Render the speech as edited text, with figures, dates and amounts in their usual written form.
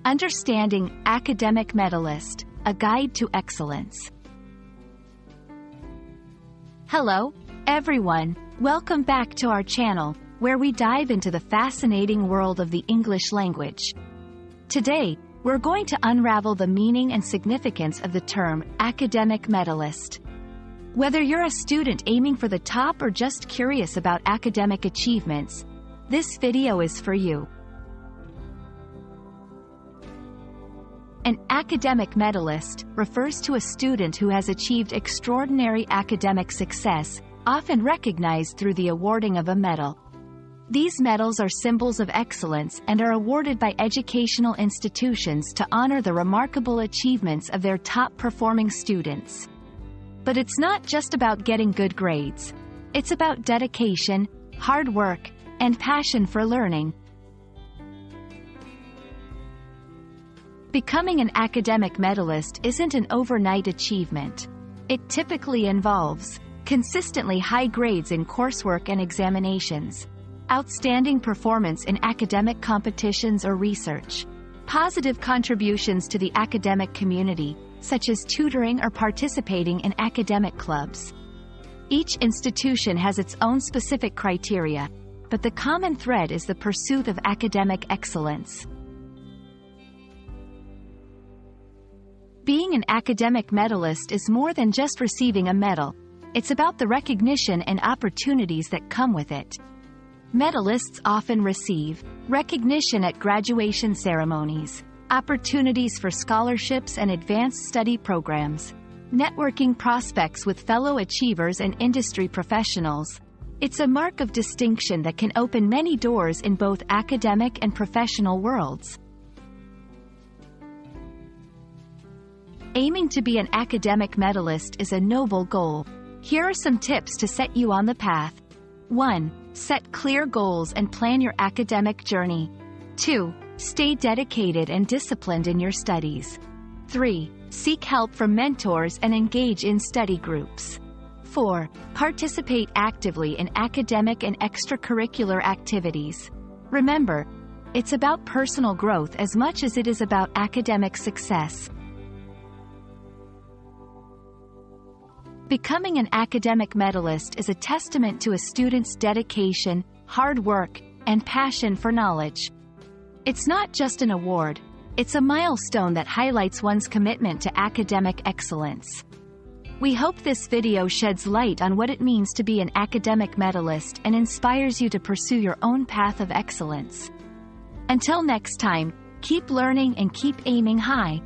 Understanding Academic Medalist, a Guide to Excellence. Hello, everyone. Welcome back to our channel, where we dive into the fascinating world of the English language. Today, we're going to unravel the meaning and significance of the term academic medalist. Whether you're a student aiming for the top or just curious about academic achievements, this video is for you. An academic medalist refers to a student who has achieved extraordinary academic success, often recognized through the awarding of a medal. These medals are symbols of excellence and are awarded by educational institutions to honor the remarkable achievements of their top-performing students. But it's not just about getting good grades. It's about dedication, hard work, and passion for learning. Becoming an academic medalist isn't an overnight achievement. It typically involves consistently high grades in coursework and examinations, outstanding performance in academic competitions or research, positive contributions to the academic community, such as tutoring or participating in academic clubs. Each institution has its own specific criteria, but the common thread is the pursuit of academic excellence. Being an academic medalist is more than just receiving a medal. It's about the recognition and opportunities that come with it. Medalists often receive recognition at graduation ceremonies, opportunities for scholarships and advanced study programs, networking prospects with fellow achievers and industry professionals. It's a mark of distinction that can open many doors in both academic and professional worlds. Aiming to be an academic medalist is a noble goal. Here are some tips to set you on the path. 1. Set clear goals and plan your academic journey. 2. Stay dedicated and disciplined in your studies. 3. Seek help from mentors and engage in study groups. 4. Participate actively in academic and extracurricular activities. Remember, it's about personal growth as much as it is about academic success. Becoming an academic medalist is a testament to a student's dedication, hard work, and passion for knowledge. It's not just an award, it's a milestone that highlights one's commitment to academic excellence. We hope this video sheds light on what it means to be an academic medalist and inspires you to pursue your own path of excellence. Until next time, keep learning and keep aiming high.